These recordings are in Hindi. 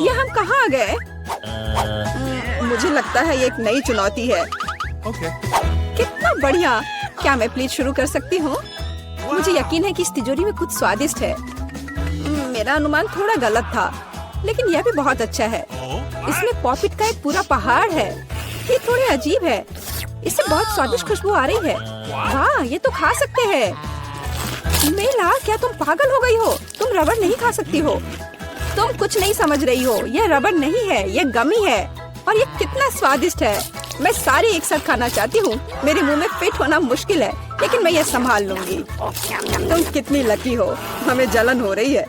ये हम कहाँ आ गए? मुझे लगता है ये एक नई चुनौती है। कितना बढ़िया! क्या मैं प्लीज शुरू कर सकती हूँ? मुझे यकीन है कि इस तिजोरी में कुछ स्वादिष्ट है। मेरा अनुमान थोड़ा गलत था, लेकिन यह भी बहुत अच्छा है। इसमें पॉपिट का एक पूरा पहाड़ है। ये थोड़े अजीब है। इससे बहुत स्वादिष्ट खुशबू आ रही है। वाह, ये तो खा सकते हैं। मेला, क्या तुम पागल हो गई हो? तुम रबड़ नहीं खा सकती हो। तुम कुछ नहीं समझ रही हो। यह रबड़ नहीं है, यह गमी है। और ये कितना स्वादिष्ट है। मैं सारे एक साथ खाना चाहती हूँ। मेरे मुंह में फिट होना मुश्किल है, लेकिन मैं ये संभाल लूंगी। तुम कितनी लकी हो। हमें जलन हो रही है।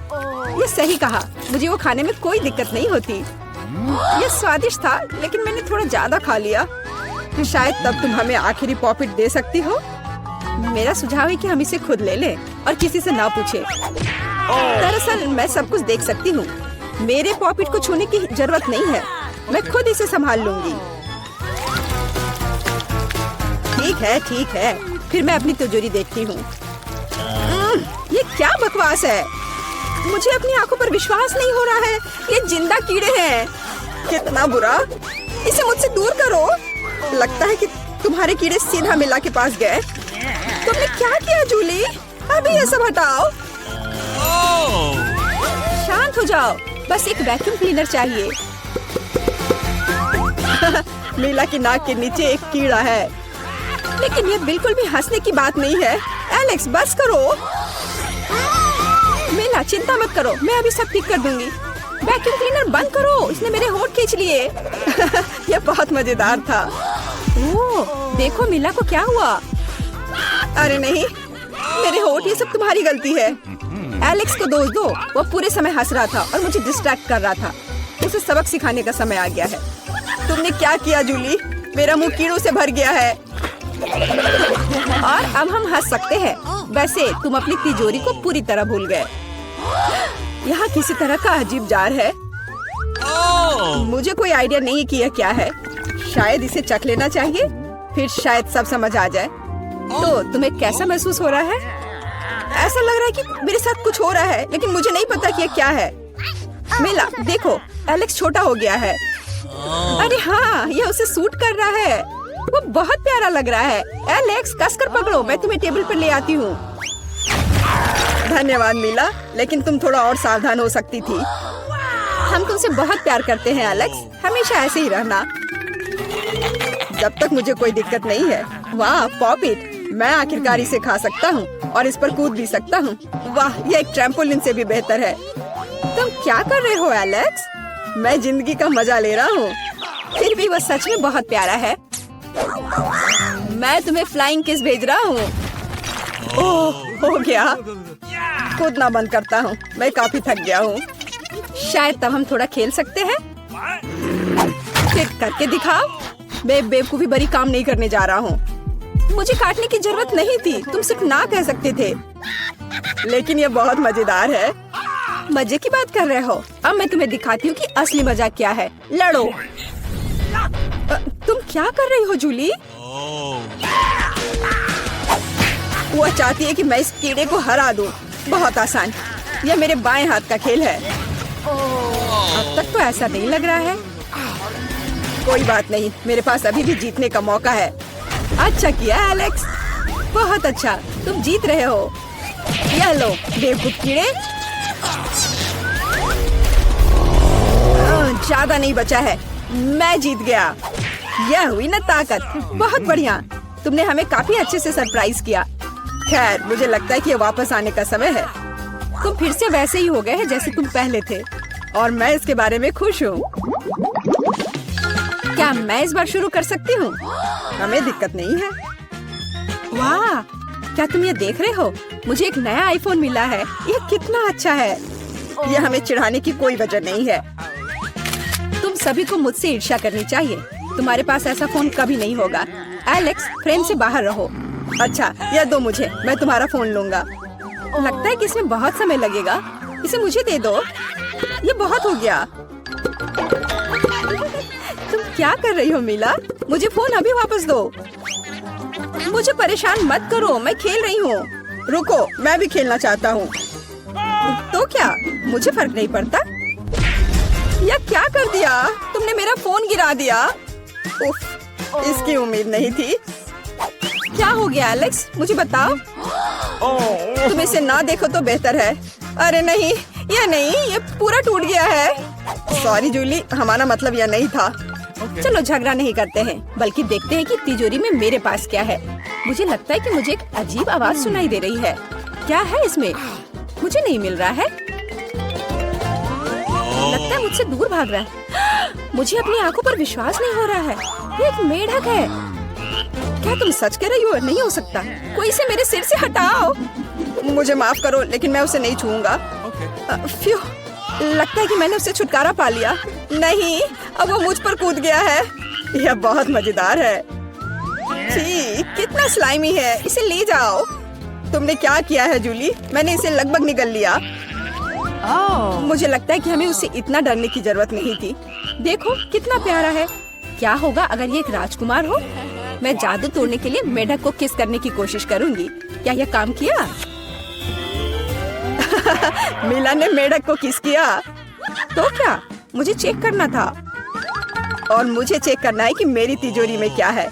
ये सही कहा। मुझे वो खाने में कोई दिक्कत नहीं होती। ये स्वादिष्ट था, लेकिन मैंने थोड़ा ज्यादा खा लिया। शायद तब तुम हमें आखिरी पॉपिट दे सकती हो। मेरा सुझाव है कि हम इसे खुद ले लें और किसी से ना पूछे। दरअसल मैं सब कुछ देख सकती हूँ। मेरे पॉपिट को छूने की जरूरत नहीं है। मैं खुद इसे संभाल लूंगी। ठीक है। फिर मैं अपनी तिजोरी देखती हूँ। ये क्या बकवास है? मुझे अपनी आंखों पर विश्वास नहीं हो रहा है। ये जिंदा कीड़े हैं। कितना बुरा! इसे मुझसे दूर करो। लगता है कि तुम्हारे कीड़े सीधा मिला के पास गए। तुमने क्या किया जूली? अभी ये सब हटाओ। शांत हो जाओ। बस एक वैक्यूम क्लीनर चाहिए। मीला की नाक के नीचे एक कीड़ा है। लेकिन ये बिल्कुल भी हंसने की बात नहीं है। एलेक्स, बस करो। मीला, चिंता मत करो, मैं अभी सब ठीक कर दूंगी। वैक्यूम क्लीनर बंद करो, इसने मेरे होंठ खींच लिए। यह बहुत मजेदार था। ओह, देखो मीला को क्या हुआ। अरे नहीं, मेरे होंठ, ये सब तुम्हारी गलती है। एलेक्स को दोष दो। वो पूरे समय हंस रहा था और मुझे डिस्ट्रैक्ट कर रहा था। उसे सबक सिखाने का समय आ गया है। तुमने क्या किया जूली? मेरा मुंह कीड़ों से भर गया है। और अब हम हंस सकते हैं। वैसे तुम अपनी तिजोरी को पूरी तरह भूल गए। यहाँ किसी तरह का अजीब जार है। मुझे कोई आइडिया नहीं कि यह क्या है। शायद इसे चख लेना चाहिए, फिर शायद सब समझ आ जाए। तो तुम्हें कैसा महसूस हो रहा है? ऐसा लग रहा है कि मेरे साथ कुछ हो रहा है, लेकिन मुझे नहीं पता कि यह क्या है। मेला, देखो, एलेक्स छोटा हो गया है। अरे हाँ, यह उसे सूट कर रहा है। वो बहुत प्यारा लग रहा है। एलेक्स, कसकर पकड़ो, मैं तुम्हें टेबल पर ले आती हूँ। धन्यवाद मीला, लेकिन तुम थोड़ा और सावधान हो सकती थी। हम तुमसे बहुत प्यार करते हैं एलेक्स, हमेशा ऐसे ही रहना। जब तक मुझे कोई दिक्कत नहीं है। वाह, पॉपिट! मैं आखिरकार इसे खा सकता हूँ और इस पर कूद भी सकता हूँ। वाह, ये एक ट्रैम्पोलिन से भी बेहतर है। तुम क्या कर रहे हो एलेक्स? मैं जिंदगी का मजा ले रहा हूँ। फिर भी वह सच में बहुत प्यारा है। मैं तुम्हें फ्लाइंग किस भेज रहा हूँ। ओह, हो गया। कूदना बंद करता हूँ, मैं काफी थक गया हूँ। शायद तब हम थोड़ा खेल सकते हैं। फिर करके दिखाओ। मैं बेवकूफी भरी काम नहीं करने जा रहा हूँ। मुझे काटने की जरूरत नहीं थी, तुम सिर्फ ना कह सकते थे। लेकिन ये बहुत मजेदार है। मजे की बात कर रहे हो? अब मैं तुम्हें दिखाती हूँ कि असली मजा क्या है। लड़ो। तुम क्या कर रही हो जूली? वो चाहती है कि मैं इस कीड़े को हरा दूं। बहुत आसान। यह मेरे बाएं हाथ का खेल है। अब तक तो ऐसा नहीं लग रहा है। कोई बात नहीं, मेरे पास अभी भी जीतने का मौका है। अच्छा किया एलेक्स, बहुत अच्छा, तुम जीत रहे हो। यह लो बेवकूफ कीड़े। ज्यादा नहीं बचा है, मैं जीत गया। यह हुई ना ताकत। बहुत बढ़िया, तुमने हमें काफी अच्छे से सरप्राइज किया। खैर, मुझे लगता है कि वापस आने का समय है। तुम फिर से वैसे ही हो गए हैं जैसे तुम पहले थे, और मैं इसके बारे में खुश हूँ। क्या मैं इस बार शुरू कर सकती हूँ? हमें दिक्कत नहीं है। वाह, क्या तुम ये देख रहे हो? मुझे एक नया आईफोन मिला है। यह कितना अच्छा है। यह हमें चिढ़ाने की कोई वजह नहीं है। तुम सभी को मुझसे ईर्ष्या करनी चाहिए। तुम्हारे पास ऐसा फोन कभी नहीं होगा। एलेक्स, फ्रेम से बाहर रहो। अच्छा, यह दो मुझे, मैं तुम्हारा फोन लूंगा। लगता है कि इसमें बहुत समय लगेगा। इसे मुझे दे दो। ये बहुत हो गया। तुम क्या कर रही हो मीला? मुझे फोन अभी वापस दो। मुझे परेशान मत करो, मैं खेल रही हूँ। रुको, मैं भी खेलना चाहता हूँ। तो क्या, मुझे फर्क नहीं पड़ता। यह क्या कर दिया? तुमने मेरा फोन गिरा दिया। उफ, इसकी उम्मीद नहीं थी। क्या हो गया एलेक्स? मुझे बताओ। तुम इसे ना देखो तो बेहतर है। अरे नहीं, ये पूरा टूट गया है। सॉरी जूली, हमारा मतलब यह नहीं था। चलो झगड़ा नहीं करते हैं, बल्कि देखते हैं कि तिजोरी में मेरे पास क्या है। मुझे लगता है कि मुझे एक अजीब आवाज सुनाई दे रही है। क्या है इसमें? मुझे नहीं मिल रहा है। लगता है मुझसे दूर भाग रहा है। मुझे अपनी आंखों पर विश्वास नहीं हो रहा है। ये एक मेढक है। क्या तुम सच कह रही हो? नहीं हो सकता। कोई इसे मेरे सिर से हटाओ। मुझे माफ करो, लेकिन मैं उसे नहीं छूऊंगा। फ्यू, लगता है कि मैंने उससे छुटकारा पा लिया। नहीं, अब वो मुझ पर कूद गया है। यह बहुत मजेदार है। छी, कितना स्लाइमी है। इसे ले जाओ। तुमने क्या किया है जूली? मैंने इसे लगभग निगल लिया। मुझे लगता है कि हमें उससे इतना डरने की जरूरत नहीं थी। देखो कितना प्यारा है। क्या होगा अगर ये एक राजकुमार हो? मैं जादू तोड़ने के लिए मेढक को किस करने की कोशिश करूंगी। क्या यह काम किया? मिला ने मेढक को किस किया। तो क्या? मुझे चेक करना था। और मुझे चेक करना है कि मेरी तिजोरी में क्या है।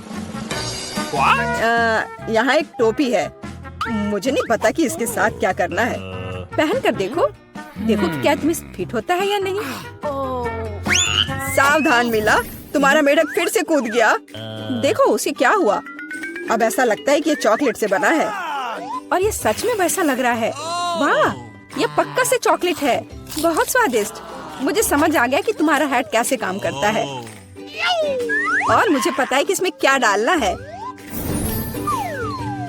यहाँ एक टोपी है। मुझे नहीं पता कि इसके साथ क्या करना है। पहन कर देखो कि क्या तुम्हें फिट होता है या नहीं। सावधान मिला, तुम्हारा मेढक फिर से कूद गया। देखो उसे क्या हुआ। अब ऐसा लगता है कि ये चॉकलेट से बना है। और ये सच में वैसा लग रहा है। वाह, ये पक्का से चॉकलेट है। बहुत स्वादिष्ट। मुझे समझ आ गया कि तुम्हारा हैट कैसे काम करता है। और मुझे पता है कि इसमें क्या डालना है।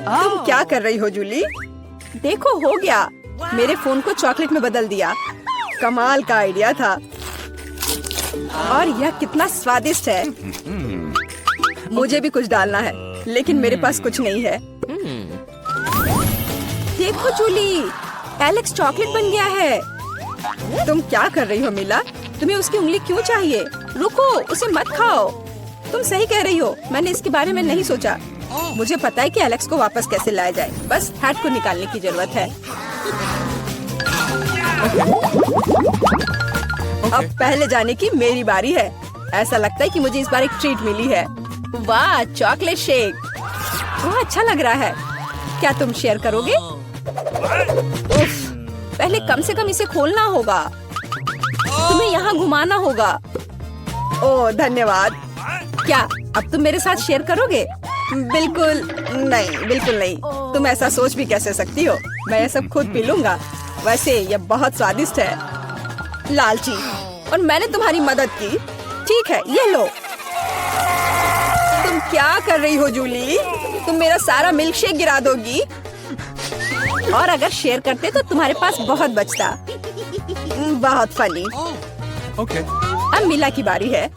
तुम क्या कर रही हो जूली? देखो हो गया। मेरे फोन को चॉकलेट में बदल दिया। कमाल का आइडिया था। और यह कितना स्वादिष्ट है। मुझे भी कुछ डालना है, लेकिन मेरे पास कुछ नहीं है। देखो जूली, एलेक्स चॉकलेट बन गया है। तुम क्या कर रही हो मिला? तुम्हें उसकी उंगली क्यों चाहिए? रुको, उसे मत खाओ। तुम सही कह रही हो, मैंने इसके बारे में नहीं सोचा। मुझे पता है कि एलेक्स को वापस कैसे लाया जाए। बस हैट को निकालने की जरूरत है। अब पहले जाने की मेरी बारी है। ऐसा लगता है कि मुझे इस बार एक ट्रीट मिली है। वाह, चॉकलेट शेक। वह अच्छा लग रहा है। क्या तुम शेयर करोगे? उफ, पहले कम से कम इसे खोलना होगा। तुम्हें यहाँ घुमाना होगा। ओह धन्यवाद। क्या अब तुम मेरे साथ शेयर करोगे? बिल्कुल नहीं। तुम ऐसा सोच भी कैसे सकती हो? मैं ये सब खुद पी लूंगा। वैसे यह बहुत स्वादिष्ट है। लालची, और मैंने तुम्हारी मदद की। ठीक है, ये लो। तुम क्या कर रही हो जूली? तुम मेरा सारा मिल्क शेक गिरा दोगी। और अगर शेयर करते तो तुम्हारे पास बहुत बचता। बहुत फनी। अब मिला की बारी है।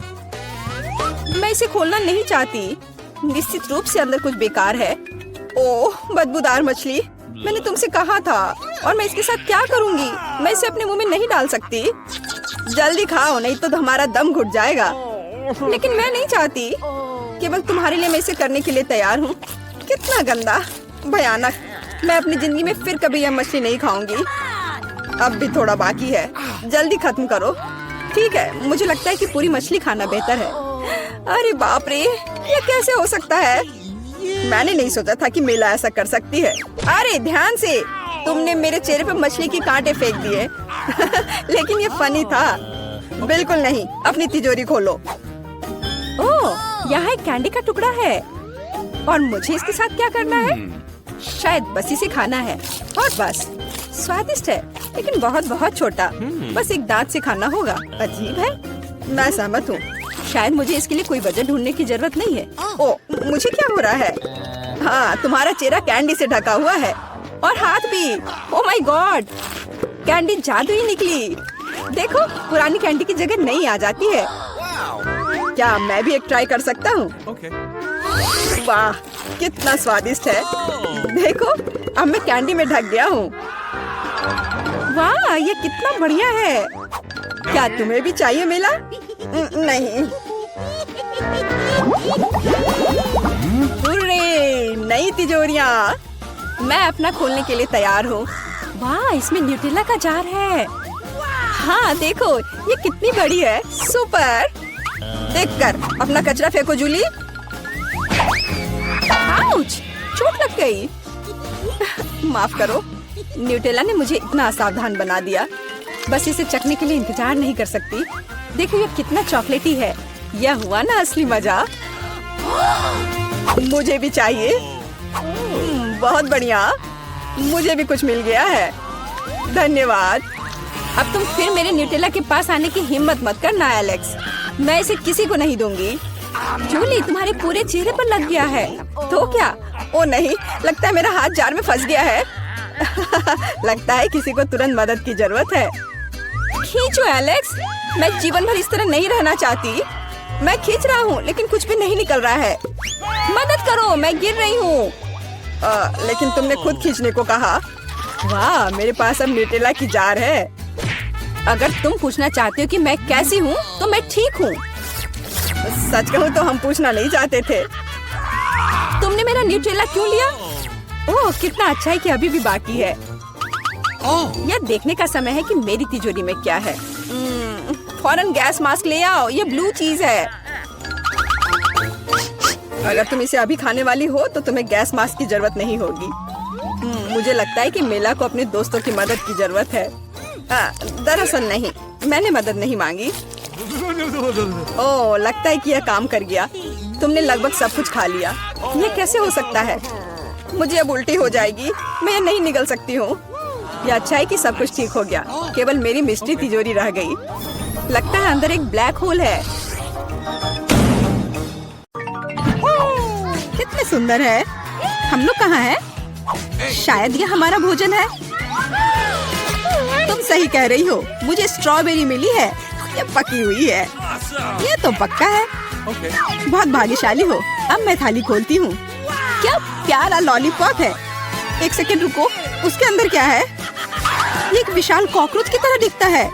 मैं इसे खोलना नहीं चाहती। निश्चित रूप से अंदर कुछ बेकार है। ओह, बदबूदार मछली। मैंने तुमसे कहा था। और मैं इसके साथ क्या करूंगी? मैं इसे अपने मुंह में नहीं डाल सकती। जल्दी खाओ, नहीं तो हमारा दम घुट जाएगा। लेकिन मैं नहीं चाहती। केवल तुम्हारे लिए मैं इसे करने के लिए तैयार हूँ। कितना गंदा, भयानक। मैं अपनी जिंदगी में फिर कभी यह मछली नहीं खाऊंगी। अब भी थोड़ा बाकी है। जल्दी खत्म करो। ठीक है, मुझे लगता है कि पूरी मछली खाना बेहतर है। अरे बाप रे, ये कैसे हो सकता है? मैंने नहीं सोचा था कि मेला ऐसा कर सकती है। अरे ध्यान से, तुमने मेरे चेहरे पे मछली के कांटे फेंक दिए। लेकिन ये फनी था। बिल्कुल नहीं। अपनी तिजोरी खोलो। ओह, यहाँ एक कैंडी का टुकड़ा है। और मुझे इसके साथ क्या करना है? शायद बस इसे खाना है। और बस। स्वादिष्ट है, लेकिन बहुत बहुत छोटा। बस एक दांत से खाना होगा। अजीब है। मैं सहमत हूँ। शायद मुझे इसके लिए कोई वजह ढूंढने की जरूरत नहीं है। ओह, मुझे क्या हो रहा है? हाँ, तुम्हारा चेहरा कैंडी से ढका हुआ है। और हाथ भी। ओह माय गॉड, कैंडी जादू ही निकली। देखो, पुरानी कैंडी की जगह नई आ जाती है। क्या मैं भी एक ट्राई कर सकता हूँ? वाह, कितना स्वादिष्ट है। देखो, अब मैं कैंडी में ढक गया हूँ। वाह, ये कितना बढ़िया है। क्या तुम्हें भी चाहिए मिला? नहीं। हुर्रे, नई तिजोरियाँ। मैं अपना खोलने के लिए तैयार हूँ। वाह, इसमें न्यूटेला का जार है। हाँ देखो, ये कितनी बड़ी है। सुपर। देखकर अपना कचरा फेंको जूली। आउच, चोट लग गई। माफ करो, न्यूटेला ने मुझे इतना असावधान बना दिया। बस इसे चखने के लिए इंतजार नहीं कर सकती। देखो ये कितना चॉकलेटी है। यह हुआ ना असली मजा। मुझे भी चाहिए। बहुत बढ़िया, मुझे भी कुछ मिल गया है। धन्यवाद। अब तुम फिर मेरे न्यूटेला के पास आने की हिम्मत मत करना एलेक्स। मैं इसे किसी को नहीं दूंगी। जूली, तुम्हारे पूरे चेहरे पर लग गया है। तो क्या? ओ नहीं, लगता है मेरा हाथ जार में फंस गया है। लगता है किसी को तुरंत मदद की जरूरत है। खींचो एलेक्स, मैं जीवन भर इस तरह नहीं रहना चाहती। मैं खींच रहा हूँ लेकिन कुछ भी नहीं निकल रहा है। मदद करो, मैं गिर रही हूँ। लेकिन तुमने खुद खींचने को कहा। वाह, मेरे पास अब न्यूटेला की जार है। अगर तुम पूछना चाहते हो कि मैं कैसी हूँ तो मैं ठीक हूँ। सच कहूँ तो हम पूछना नहीं चाहते थे। तुमने मेरा न्यूटेला क्यों लिया? ओह, कितना अच्छा है कि अभी भी बाकी है। यह देखने का समय है कि मेरी तिजोरी में क्या है। फौरन गैस मास्क ले आओ, ये ब्लू चीज है। अगर तुम इसे अभी खाने वाली हो तो तुम्हें गैस मास्क की जरूरत नहीं होगी। मुझे लगता है कि मेला को अपने दोस्तों की मदद की जरूरत है। दरअसल नहीं, मैंने मदद नहीं मांगी। ओह, लगता है कि यह काम कर गया। तुमने लगभग सब कुछ खा लिया। ये कैसे हो सकता है? मुझे अब उल्टी हो जाएगी। मैं नहीं निकल सकती हूँ। यह अच्छा है कि सब कुछ ठीक हो गया। केवल मेरी मिस्ट्री तिजोरी रह गई। लगता है अंदर एक ब्लैक होल है। कितने सुंदर है। हम लोग कहाँ हैं? शायद ये हमारा भोजन है। तुम सही कह रही हो, मुझे स्ट्रॉबेरी मिली है। ये पकी हुई है। ये तो पक्का है। बहुत भाग्यशाली हो। अब मैं थाली खोलती हूँ। क्या प्यारा लॉलीपॉप है। एक सेकंड रुको, उसके अंदर क्या है? ये एक विशाल कॉकरोच की तरह दिखता है।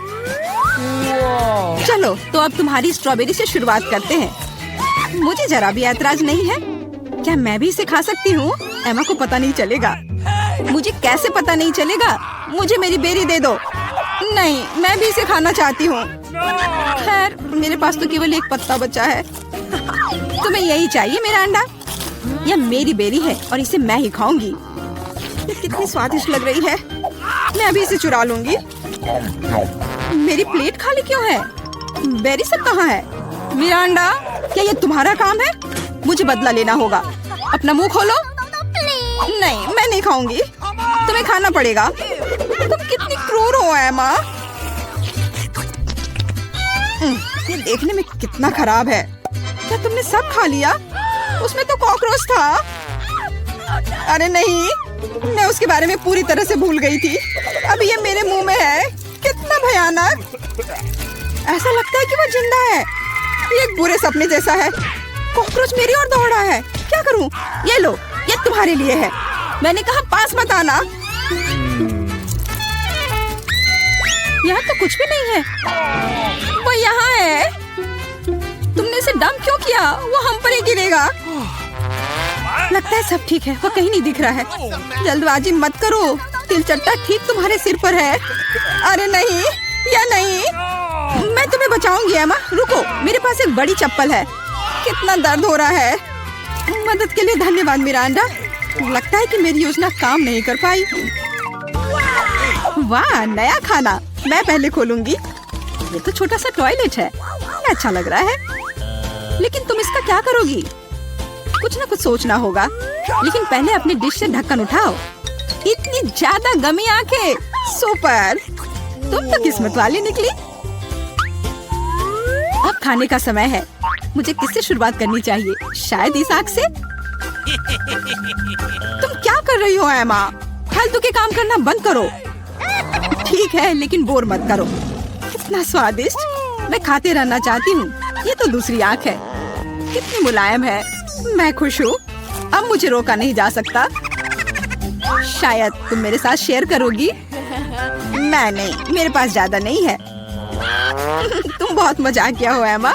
चलो तो अब तुम्हारी स्ट्रॉबेरी से शुरुआत करते हैं। मुझे जरा भी ऐतराज नहीं है। क्या मैं भी इसे खा सकती हूँ? एमा को पता नहीं चलेगा। मुझे कैसे पता नहीं चलेगा? मुझे मेरी बेरी दे दो। नहीं, मैं भी इसे खाना चाहती हूँ। खैर, मेरे पास तो केवल एक पत्ता बचा है। तुम्हें यही चाहिए मेरा अंडा? यह मेरी बेरी है और इसे मैं ही खाऊंगी। ये कितनी स्वादिष्ट लग रही है। मैं अभी इसे चुरा लूंगी। मेरी प्लेट खाली क्यों है? बेरी सब कहाँ है? मेरा अंडा, क्या ये तुम्हारा काम है? मुझे बदला लेना होगा। अपना मुंह खोलो। नहीं, मैं नहीं खाऊंगी। तुम्हें खाना पड़ेगा। तुम कितनी क्रूर हो एमा। ये देखने में कितना खराब है। क्या तुमने सब खा लिया? उसमें तो कॉकरोच था। अरे नहीं, मैं उसके बारे में पूरी तरह से भूल गई थी। अब ये मेरे मुंह में है। कितना भयानक। ऐसा लगता है कि वो जिंदा है। ये एक बुरे सपने जैसा है। कॉकरोच मेरी ओर दौड़ा है। क्या करूं? ये लो, ये तुम्हारे लिए है। मैंने कहा पास मत आना। यहाँ तो कुछ भी नहीं है। वो यहाँ है। तुमने इसे डंप क्यों किया? वो हम पर ही गिरेगा। लगता है सब ठीक है। वो कहीं नहीं दिख रहा है। जल्दबाजी मत करो। तिलचट्टा ठीक तुम्हारे सिर पर है। अरे नहीं, या नहीं। मैं तुम्हें बचाऊंगी एमा। रुको, मेरे पास एक बड़ी चप्पल है। कितना दर्द हो रहा है। मदद के लिए धन्यवाद मिरांडा। लगता है कि मेरी योजना काम नहीं कर पाई। वाह, नया खाना। मैं पहले खोलूंगी। ये तो छोटा सा टॉयलेट है। अच्छा लग रहा है। लेकिन तुम इसका क्या करोगी? कुछ ना कुछ सोचना होगा। लेकिन पहले अपनी डिश से ढक्कन उठाओ। इतनी ज्यादा गमी आंखें। सुपर, तुम तो किस्मत वाली निकली। अब खाने का समय है। मुझे किससे शुरुआत करनी चाहिए? शायद इस आग से। तुम क्या कर रही हो एमा? फालतू के काम करना बंद करो। ठीक है, लेकिन बोर मत करो। कितना स्वादिष्ट। मैं खाते रहना चाहती हूँ। ये तो दूसरी आंख है। कितनी मुलायम है। मैं खुश हूँ। अब मुझे रोका नहीं जा सकता। शायद तुम मेरे साथ शेयर करोगी। मैं नहीं, मेरे पास ज्यादा नहीं है। तुम बहुत मजाक किया हो एमा।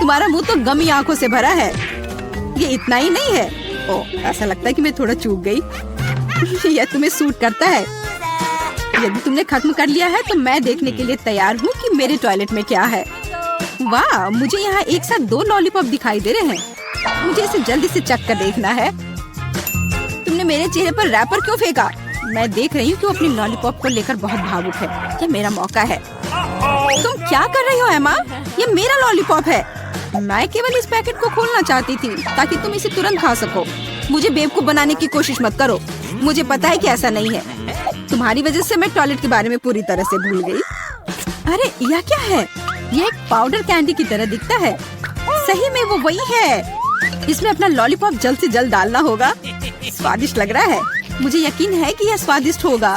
तुम्हारा मुंह तो गमी आंखों से भरा है। ये इतना ही नहीं है। ओह, ऐसा लगता है कि मैं थोड़ा चूक गई। यह तुम्हें सूट करता है। यदि तुमने खत्म कर लिया है तो मैं देखने के लिए तैयार हूँ कि मेरे टॉयलेट में क्या है। वाह, मुझे यहाँ एक साथ 2 लॉलीपॉप दिखाई दे रहे हैं। मुझे इसे जल्दी से चख कर देखना है। तुमने मेरे चेहरे पर रैपर क्यों फेंका? मैं देख रही हूँ कि वो अपनी लॉलीपॉप को लेकर बहुत भावुक है। ये मेरा मौका है। तुम क्या कर रही हो एमा? ये मेरा लॉलीपॉप है। मैं केवल इस पैकेट को खोलना चाहती थी ताकि तुम इसे तुरंत खा सको। मुझे बेवकूफ बनाने की कोशिश मत करो। मुझे पता है कि ऐसा नहीं है। तुम्हारी वजह से मैं टॉयलेट के बारे में पूरी तरह से भूल गई। अरे यह क्या है? ये एक पाउडर कैंडी की तरह दिखता है। सही में वो वही है। इसमें अपना लॉलीपॉप जल्द से जल्द डालना होगा। स्वादिष्ट लग रहा है। मुझे यकीन है कि यह स्वादिष्ट होगा।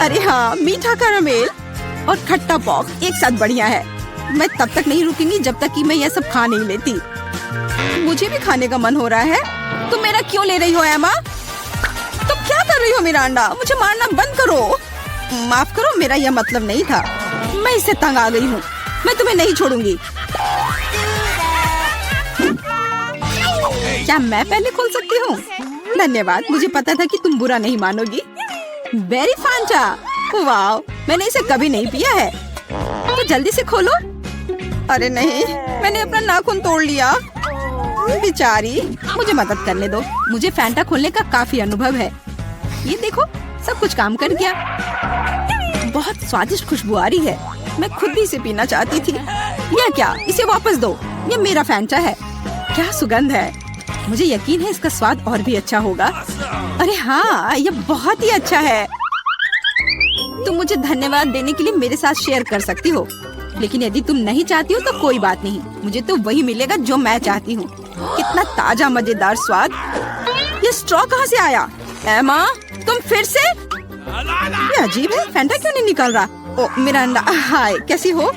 अरे हाँ, मीठा कैरामेल और खट्टा पॉप एक साथ बढ़िया है। मैं तब तक नहीं रुकूंगी जब तक कि मैं यह सब खा नहीं लेती। मुझे भी खाने का मन हो रहा है। तुम मेरा क्यों ले रही हो एमा? तुम क्या कर रही हो मिरांडा? मुझे मारना बंद करो। माफ करो, मेरा यह मतलब नहीं था। मैं इससे तंग आ गई हूँ। मैं तुम्हें नहीं छोड़ूंगी। क्या मैं पहले खोल सकती हूँ? धन्यवाद, मुझे पता था कि तुम बुरा नहीं मानोगी। बेरी फांटा, वाह, मैंने इसे कभी नहीं पिया है। तो जल्दी से खोलो। अरे नहीं, मैंने अपना नाखून तोड़ लिया। बेचारी, मुझे मदद करने दो। मुझे फैंटा खोलने का काफी अनुभव है। ये देखो, सब कुछ काम कर गया। बहुत स्वादिष्ट खुशबू आ रही है। मैं खुद भी इसे पीना चाहती थी। यह क्या? इसे वापस दो। ये मेरा फैंटा है। क्या सुगंध है। मुझे यकीन है इसका स्वाद और भी अच्छा होगा। अरे हाँ, ये बहुत ही अच्छा है। तुम मुझे धन्यवाद देने के लिए मेरे साथ शेयर कर सकती हो, लेकिन यदि तुम नहीं चाहती हो तो कोई बात नहीं। मुझे तो वही मिलेगा जो मैं चाहती हूँ। कितना ताजा मजेदार स्वाद। ये स्ट्रॉ कहाँ से आया? एमा, तुम फिर से? ये अजीब है। फैंटा क्यों नहीं निकल रहा? ओ मिरांडा, हाय, कैसी हो?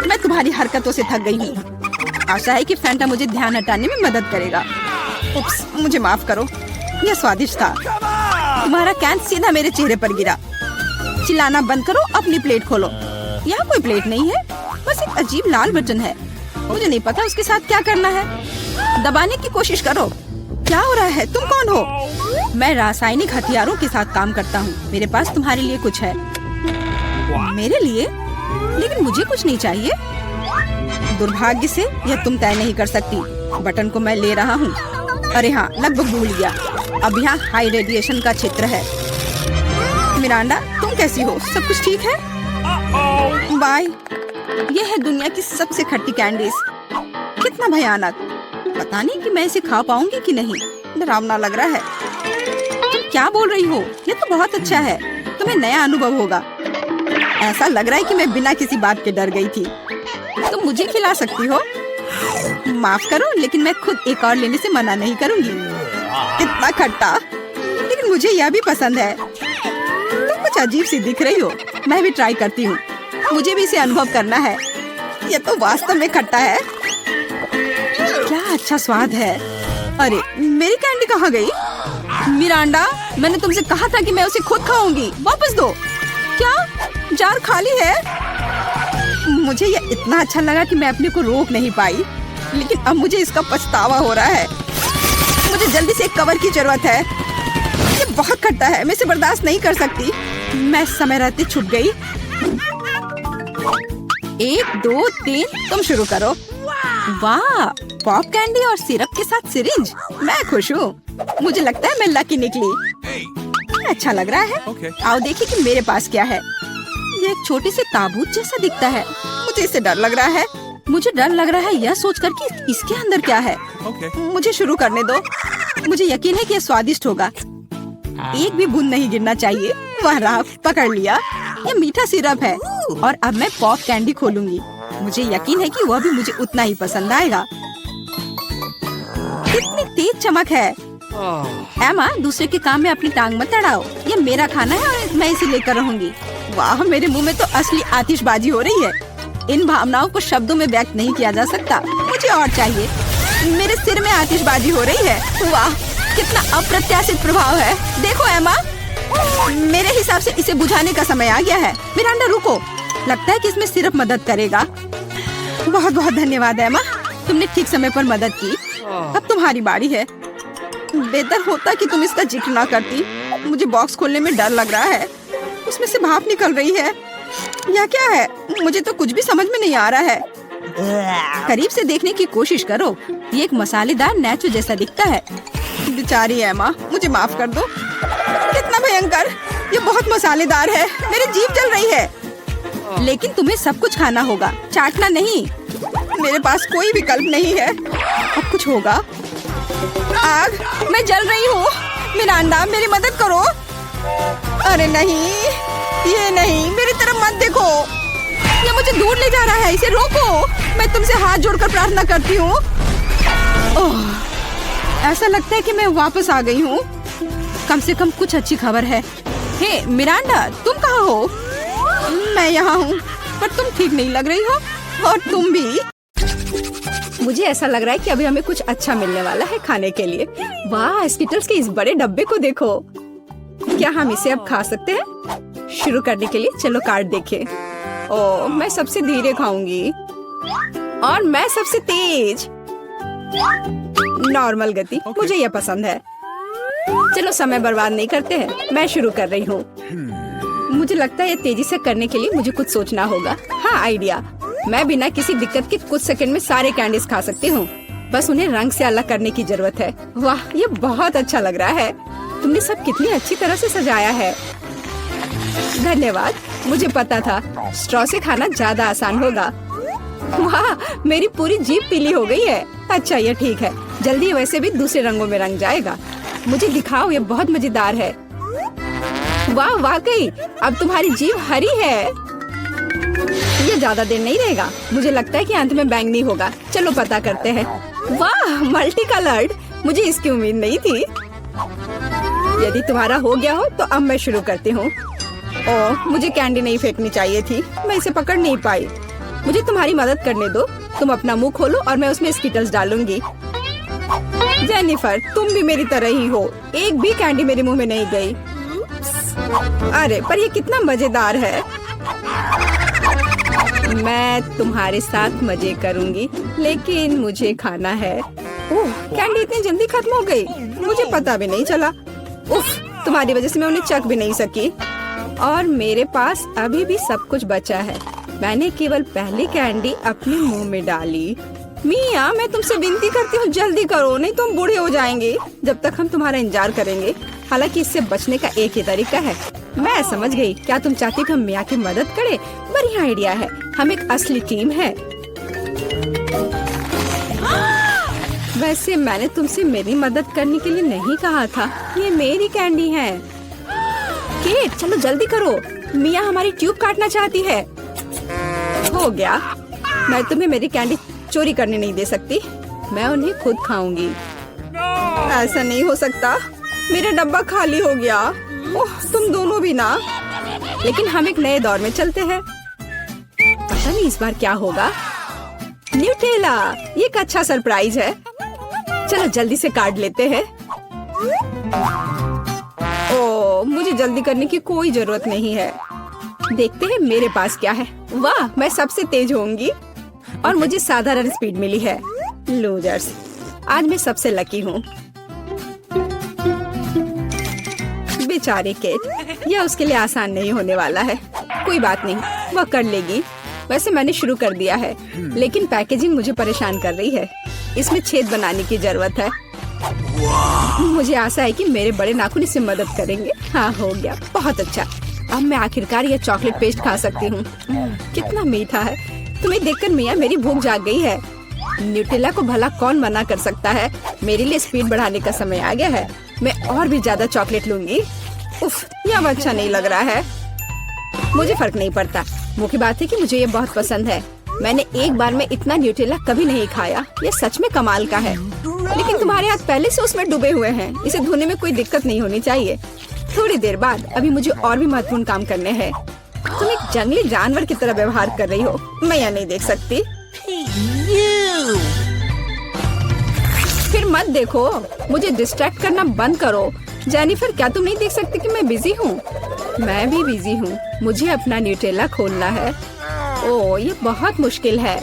मैं तुम्हारी हरकतों से थक गई हूँ। आशा है कि फैंटा मुझे ध्यान हटाने में मदद करेगा। उप्स, मुझे माफ करो। यह स्वादिष्ट था। तुम्हारा कैन सीधा मेरे चेहरे पर गिरा। चिल्लाना बंद करो, अपनी प्लेट खोलो। यहाँ कोई प्लेट नहीं है, बस एक अजीब लाल बटन है। मुझे नहीं पता उसके साथ क्या करना है। दबाने की कोशिश करो। क्या हो रहा है? तुम कौन हो? मैं रासायनिक हथियारों के साथ काम करता हूँ। मेरे पास तुम्हारे लिए कुछ है। मेरे लिए? लेकिन मुझे कुछ नहीं चाहिए। दुर्भाग्य से यह तुम तय नहीं कर सकती। बटन को मैं ले रहा हूँ। अरे हाँ, लगभग भूल गया। अब यहाँ हाई रेडिएशन का क्षेत्र है। मिरांडा, तुम कैसी हो? सब कुछ ठीक है? बाय। यह है दुनिया की सबसे खट्टी कैंडीज। कितना भयानक। पता नहीं कि मैं इसे खा पाऊंगी कि नहीं। डरावना लग रहा है। तुम क्या बोल रही हो? ये तो बहुत अच्छा है। तुम्हें नया अनुभव होगा। ऐसा लग रहा है कि मैं बिना किसी बात के डर गई थी। तुम मुझे खिला सकती हो। माफ करो, लेकिन मैं खुद एक और लेने से मना नहीं करूंगी। कितना खट्टा, लेकिन मुझे यह भी पसंद है। तुम कुछ अजीब सी दिख रही हो। मैं भी ट्राई करती हूँ। मुझे भी इसे अनुभव करना है। यह तो वास्तव में खट्टा है। क्या अच्छा स्वाद है। अरे, मेरी कैंडी कहाँ गई? मिरांडा, मैंने तुमसे कहा था कि मैं उसे खुद खाऊंगी। वापस दो। क्या जार खाली है? मुझे यह इतना अच्छा लगा कि मैं अपने को रोक नहीं पाई, लेकिन अब मुझे इसका पछतावा हो रहा है। मुझे जल्दी से एक कवर की जरूरत है। ये बहुत खट्टा है। मैं इसे बर्दाश्त नहीं कर सकती। मैं समय रहते छुप गई। 1 2 3, तुम शुरू करो। वाह, पॉप कैंडी और सिरप के साथ सिरिंज। मैं खुश हूँ। मुझे लगता है मैं लकी निकली। अच्छा लग रहा है। आओ देखिए कि मेरे पास क्या है। ये एक छोटी सी ताबूत जैसा दिखता है। मुझे इससे डर लग रहा है। मुझे डर लग रहा है यह सोचकर कि इसके अंदर क्या है। मुझे शुरू करने दो। मुझे यकीन है कि यह स्वादिष्ट होगा। एक भी बूंद नहीं गिरना चाहिए। वह रहा, पकड़ लिया। यह मीठा सिरप है और अब मैं पॉप कैंडी खोलूंगी। मुझे यकीन है कि वह भी मुझे उतना ही पसंद आएगा। कितनी तेज चमक है। एमा, दूसरे के काम में अपनी टांग मत अड़ाओ। ये मेरा खाना है और मैं इसे लेकर रहूंगी। वाह, मेरे मुंह में तो असली आतिशबाजी हो रही है। इन भावनाओं को शब्दों में व्यक्त नहीं किया जा सकता। मुझे और चाहिए। मेरे सिर में आतिशबाजी हो रही है। वाह, कितना अप्रत्याशित प्रभाव है। देखो एमा, मेरे हिसाब से इसे बुझाने का समय आ गया है। मिरांडा, रुको। लगता है कि इसमें सिर्फ मदद करेगा। बहुत बहुत धन्यवाद एमा, तुमने ठीक समय पर मदद की। अब तुम्हारी बारी है। बेहतर होता कि तुम इसका जिक्र ना करती। मुझे बॉक्स खोलने में डर लग रहा है। उसमें से भाप निकल रही है। यह क्या है? मुझे तो कुछ भी समझ में नहीं आ रहा है। करीब से देखने की कोशिश करो। ये एक मसालेदार नेचो जैसा दिखता है। बेचारी एमा, मुझे माफ कर दो। कितना भयंकर! ये बहुत मसालेदार है। मेरी जीभ जल रही है। लेकिन तुम्हें सब कुछ खाना होगा, चाटना नहीं। मेरे पास कोई विकल्प नहीं है। अब कुछ होगा। आग! मैं जल रही हूँ। मिरांडा, मेरी मदद करो। अरे नहीं, ये नहीं, मेरी तरफ मत देखो। ये मुझे दूर ले जा रहा है, इसे रोको। मैं तुमसे हाथ जोड़कर प्रार्थना करती हूँ। ऐसा लगता है कि मैं वापस आ गई हूँ। कम से कम कुछ अच्छी खबर है। हे मिरांडा, तुम कहाँ हो? मैं यहाँ हूँ, पर तुम ठीक नहीं लग रही हो, और तुम भी। मुझे ऐसा लग रहा है कि अभी हमें कुछ अच्छा मिलने वाला है खाने के लिए। वाह, स्किटल्स के इस बड़े डब्बे को देखो। क्या हम इसे अब खा सकते हैं? शुरू करने के लिए चलो कार्ड देखें। ओह, मैं सबसे धीरे खाऊंगी और मैं सबसे तेज। नॉर्मल गति, मुझे यह पसंद है। चलो समय बर्बाद नहीं करते हैं, मैं शुरू कर रही हूँ। मुझे लगता है ये तेजी से करने के लिए मुझे कुछ सोचना होगा। हाँ, आइडिया। मैं बिना किसी दिक्कत के कुछ सेकंड में सारे कैंडीज खा सकती हूँ। बस उन्हें रंग से अलग करने की जरूरत है। वाह, ये बहुत अच्छा लग रहा है। तुमने सब कितनी अच्छी तरह से सजाया है। धन्यवाद। मुझे पता था स्ट्रॉ से खाना ज्यादा आसान होगा। वाह, मेरी पूरी जीभ पीली हो गई है। अच्छा, ये ठीक है। जल्दी वैसे भी दूसरे रंगों में रंग जाएगा। मुझे दिखाओ, ये बहुत मजेदार है। वाह, वाकई अब तुम्हारी जीभ हरी है। ये ज्यादा देर नहीं रहेगा। मुझे लगता है कि अंत में बैंगनी होगा। चलो पता करते हैं। वाह, मल्टी कलर्ड। मुझे इसकी उम्मीद नहीं थी। यदि तुम्हारा हो गया हो तो अब मैं शुरू करती हूँ। ओह, मुझे कैंडी नहीं फेंकनी चाहिए थी। मैं इसे पकड़ नहीं पाई। मुझे तुम्हारी मदद करने दो। तुम अपना मुंह खोलो और मैं उसमें स्किटल्स डालूंगी। जेनिफर, तुम भी मेरी तरह ही हो। एक भी कैंडी मेरे मुंह में नहीं गई। अरे, पर ये कितना मजेदार है। मैं तुम्हारे साथ मजे करूंगी, लेकिन मुझे खाना है। ओह, कैंडी इतनी जल्दी खत्म हो गई। मुझे पता भी नहीं चला। उफ, तुम्हारी वजह से मैं उन्हें चख भी नहीं सकी। और मेरे पास अभी भी सब कुछ बचा है। मैंने केवल पहली कैंडी अपने मुंह में डाली। मिया, मैं तुमसे विनती करती हूँ, जल्दी करो, नहीं तो हम बूढ़े हो जाएंगे जब तक हम तुम्हारा इंतजार करेंगे। हालांकि इससे बचने का एक ही तरीका है। मैं समझ गई। क्या तुम चाहती हो कि हम मिया की मदद करें? बढ़िया आइडिया है। हम एक असली टीम है। वैसे मैंने तुमसे मेरी मदद करने के लिए नहीं कहा था। ये मेरी कैंडी है। केट, चलो जल्दी करो। मिया हमारी ट्यूब काटना चाहती है। हो गया। मैं तुम्हें मेरी कैंडी चोरी करने नहीं दे सकती। मैं उन्हें खुद खाऊंगी। ऐसा नहीं हो सकता। मेरा डब्बा खाली हो गया। ओह, तुम दोनों भी ना। लेकिन हम एक नए दौर में चलते हैं। पता नहीं इस बार क्या होगा। न्यूटेला, ये एक अच्छा सरप्राइज है। चलो जल्दी से काट लेते हैं। ओह, मुझे जल्दी करने की कोई जरूरत नहीं है। देखते हैं मेरे पास क्या है। वाह, मैं सबसे तेज होंगी और मुझे साधारण स्पीड मिली है। लूजर्स, आज मैं सबसे लकी हूँ। बेचारी केट, यह उसके लिए आसान नहीं होने वाला है। कोई बात नहीं, वह कर लेगी। वैसे मैंने शुरू कर दिया है, लेकिन पैकेजिंग मुझे परेशान कर रही है। इसमें छेद बनाने की जरूरत है। मुझे आशा है कि मेरे बड़े नाखून इससे मदद करेंगे। हाँ, हो गया। बहुत अच्छा। अब मैं आखिरकार यह चॉकलेट पेस्ट खा सकती हूँ। कितना मीठा है। तुम्हें देखकर मिया मेरी भूख जाग गई है। न्यूटेला को भला कौन मना कर सकता है। मेरे लिए स्पीड बढ़ाने का समय आ गया है। मैं और भी ज्यादा चॉकलेट लूंगी। उफ, यह अच्छा नहीं लग रहा है। मुझे फर्क नहीं पड़ता। मुख्य बात है कि मुझे ये बहुत पसंद है। मैंने एक बार में इतना न्यूटेला कभी नहीं खाया। ये सच में कमाल का है। लेकिन तुम्हारे हाथ पहले से उसमें डूबे हुए हैं। इसे धोने में कोई दिक्कत नहीं होनी चाहिए। थोड़ी देर बाद अभी मुझे और भी महत्वपूर्ण काम करने हैं। तुम एक जंगली जानवर की तरह व्यवहार कर रही हो। मैं यह नहीं देख सकती। फिर मत देखो। मुझे डिस्ट्रैक्ट करना बंद करो। जेनिफर, क्या तुम नहीं देख सकती कि मैं बिजी हूँ? मैं भी बिजी हूँ। मुझे अपना न्यूटेला खोलना है। ओह, ये बहुत मुश्किल है।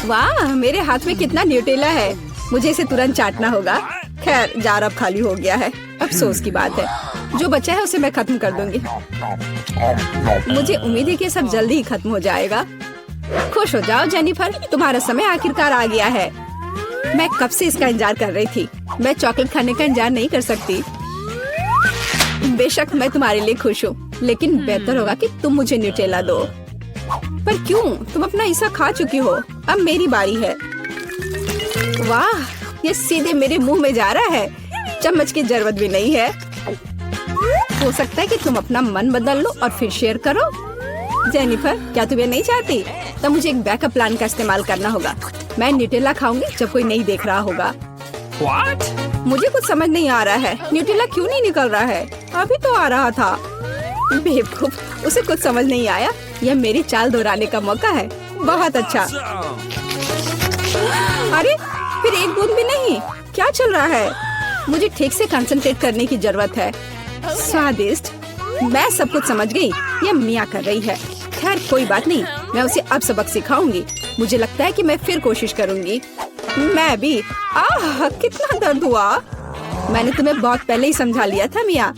वाह, मेरे हाथ में कितना न्यूटेला है। मुझे इसे तुरंत चाटना होगा। खैर, जार अब खाली हो गया है। अफसोस की बात है। जो बचा है उसे मैं खत्म कर दूंगी। मुझे उम्मीद है कि सब जल्दी ही खत्म हो जाएगा। खुश हो जाओ जेनिफर, तुम्हारा समय आखिरकार आ गया है। मैं कब से इसका इंतजार कर रही थी। मैं चॉकलेट खाने का इंतजार नहीं कर सकती। बेशक मैं तुम्हारे लिए खुश हूँ, लेकिन बेहतर होगा कि तुम मुझे न्यूटेला दो। पर क्यों? तुम अपना हिस्सा खा चुकी हो, अब मेरी बारी है। वाह, ये सीधे मेरे मुंह में जा रहा है। चम्मच की जरूरत भी नहीं है। हो सकता है कि तुम अपना मन बदल लो और फिर शेयर करो। जेनिफर, क्या तुम ये नहीं चाहती? तब मुझे एक बैकअप प्लान का इस्तेमाल करना होगा। मैं न्यूटेला खाऊंगी जब कोई नहीं देख रहा होगा। What? मुझे कुछ समझ नहीं आ रहा है। न्यूटेला क्यों नहीं निकल रहा है? अभी तो आ रहा था। बेवकूफ, उसे कुछ समझ नहीं आया। यह मेरी चाल दोहराने का मौका है। बहुत अच्छा। अरे, फिर एक बूंद भी नहीं। क्या चल रहा है? मुझे ठीक से कंसंट्रेट करने की जरूरत है। स्वादिष्ट। मैं सब कुछ समझ गई। यह मिया कर रही है। खैर कोई बात नहीं, मैं उसे अब सबक सिखाऊंगी। मुझे लगता है कि मैं फिर कोशिश करूंगी। मैं भी। आह, कितना दर्द हुआ। मैंने तुम्हें बहुत पहले ही समझा लिया था मिया।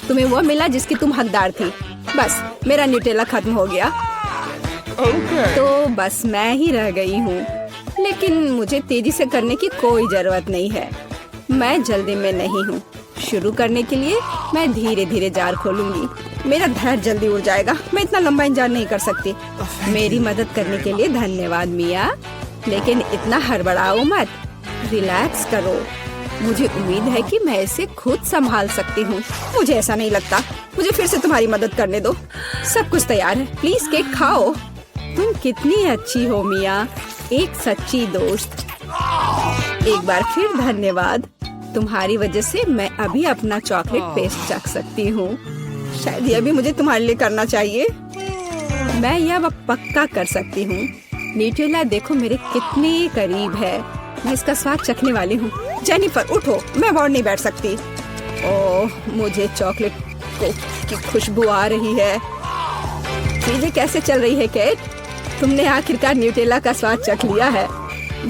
तुम्हें वो मिला जिसकी तुम हकदार थी। बस मेरा न्यूटेला खत्म हो गया। तो बस मैं ही रह गई हूँ। लेकिन मुझे तेजी से करने की कोई जरूरत नहीं है। मैं जल्दी में नहीं हूँ। शुरू करने के लिए मैं धीरे धीरे जार खोलूंगी। मेरा धैर्य जल्दी उड़ जाएगा। मैं इतना लंबा इंतजार नहीं कर सकती। मेरी मदद करने के लिए धन्यवाद मिया, लेकिन इतना हड़बड़ाओ मत। रिलैक्स करो। मुझे उम्मीद है कि मैं इसे खुद संभाल सकती हूँ। मुझे ऐसा नहीं लगता। मुझे फिर से तुम्हारी मदद करने दो। सब कुछ तैयार है। प्लीज केक खाओ। तुम कितनी अच्छी हो मिया, एक सच्ची दोस्त। एक बार फिर धन्यवाद। तुम्हारी वजह से मैं अभी अपना चॉकलेट पेस्ट चख सकती हूँ। शायद यह भी मुझे तुम्हारे लिए करना चाहिए। मैं यह पक्का कर सकती हूँ। न्यूटेला देखो मेरे कितने करीब है। मैं इसका स्वाद चखने वाली हूँ। जेनिफर उठो, मैं और नहीं बैठ सकती। ओह, मुझे चॉकलेट की खुशबू आ रही है। चीजें कैसे चल रही है केट? तुमने आखिरकार न्यूटेला का स्वाद चख लिया है।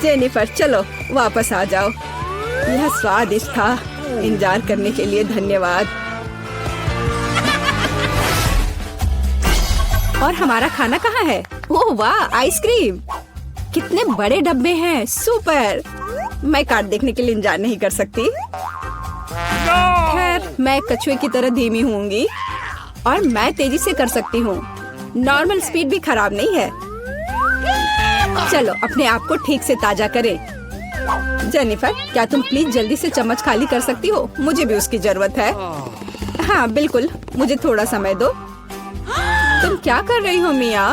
जेनिफर चलो वापस आ जाओ। यह स्वादिष्ट था। इंतजार करने के लिए धन्यवाद। और हमारा खाना कहाँ है? ओह वाह, आइसक्रीम। कितने बड़े डब्बे हैं। सुपर। मैं कार्ड देखने के लिए इंतजार नहीं कर सकती। खैर, मैं कछुए की तरह धीमी होंगी और मैं तेजी से कर सकती हूँ। नॉर्मल स्पीड भी खराब नहीं है। चलो अपने आप को ठीक से ताजा करें। जेनिफर, क्या तुम प्लीज जल्दी से चम्मच खाली कर सकती हो? मुझे भी उसकी जरूरत है। हाँ बिल्कुल, मुझे थोड़ा समय दो। तुम क्या कर रही हो मिया?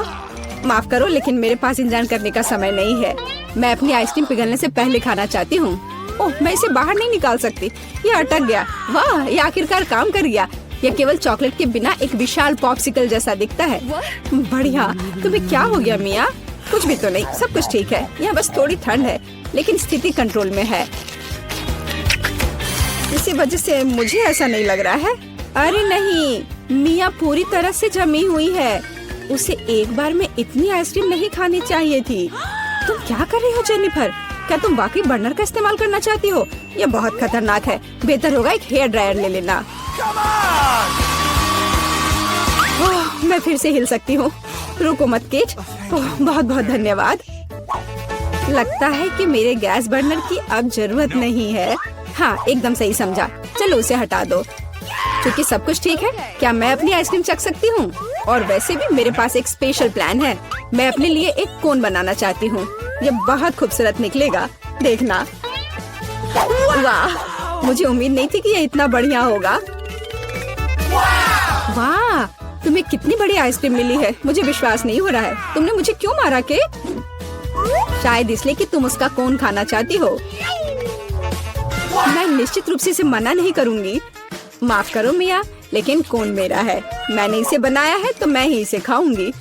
माफ करो, लेकिन मेरे पास इंतजार करने का समय नहीं है। मैं अपनी आइसक्रीम पिघलने से पहले खाना चाहती हूँ। ओह, मैं इसे बाहर नहीं निकाल सकती। ये अटक गया। वाह, ये आखिरकार काम कर गया। यह केवल चॉकलेट के बिना एक विशाल पॉप्सिकल जैसा दिखता है। बढ़िया। तुम्हें क्या हो गया मिया? कुछ भी तो नहीं, सब कुछ ठीक है। यहाँ बस थोड़ी ठंड है, लेकिन स्थिति कंट्रोल में है। इसी वजह से मुझे ऐसा नहीं लग रहा है। अरे नहीं, मिया पूरी तरह से जमी हुई है। उसे एक बार में इतनी आइसक्रीम नहीं खानी चाहिए थी। तुम क्या कर रही हो जेनिफर? क्या तुम वाकई बर्नर का इस्तेमाल करना चाहती हो? यह बहुत खतरनाक है। बेहतर होगा एक हेयर ड्रायर ले लेना। ओह, मैं फिर से हिल सकती हूँ। रुको मत केट। बहुत बहुत धन्यवाद। लगता है कि मेरे गैस बर्नर की अब जरूरत नहीं है। हाँ, एकदम सही समझा। चलो उसे हटा दो। क्योंकि सब कुछ ठीक है, क्या मैं अपनी आइसक्रीम चख सकती हूँ? और वैसे भी मेरे पास एक स्पेशल प्लान है। मैं अपने लिए एक कोन बनाना चाहती हूँ। ये बहुत खूबसूरत निकलेगा, देखना। वाह, मुझे उम्मीद नहीं थी कि ये इतना बढ़िया होगा। वाह, तुम्हें कितनी बड़ी आइसक्रीम मिली है। मुझे विश्वास नहीं हो रहा है। तुमने मुझे क्यों मारा के? शायद इसलिए कि तुम उसका कोन खाना चाहती हो। मैं निश्चित रूप से इसे मना नहीं करूंगी। माफ करो मिया, लेकिन कोन मेरा है। मैंने इसे बनाया है तो मैं ही इसे खाऊंगी।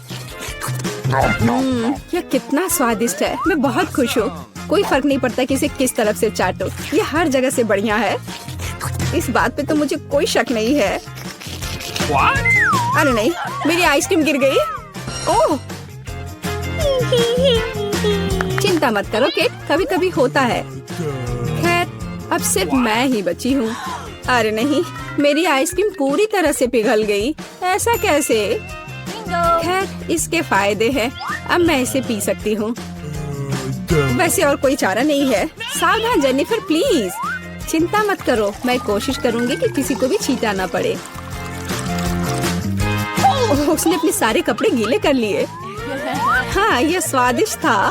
यह कितना स्वादिष्ट है। मैं बहुत खुश हूँ। कोई फर्क नहीं पड़ता कि इसे किस तरफ से चाटो। ये हर जगह से बढ़िया है। इस बात पे तो मुझे कोई शक नहीं है। अरे नहीं, मेरी आइसक्रीम गिर गई। ओह, चिंता मत करो केट, कभी कभी होता है। खैर, अब सिर्फ मैं ही बची हूँ। अरे नहीं, मेरी आइसक्रीम पूरी तरह से पिघल गई। ऐसा कैसे? खैर, इसके फायदे हैं। अब मैं इसे पी सकती हूँ। वैसे और कोई चारा नहीं है। सावधान जेनिफर, प्लीज। चिंता मत करो, मैं कोशिश करूंगी कि किसी को भी छींटा ना पड़े। ओह, उसने अपने सारे कपड़े गीले कर लिए। हाँ, यह स्वादिष्ट था।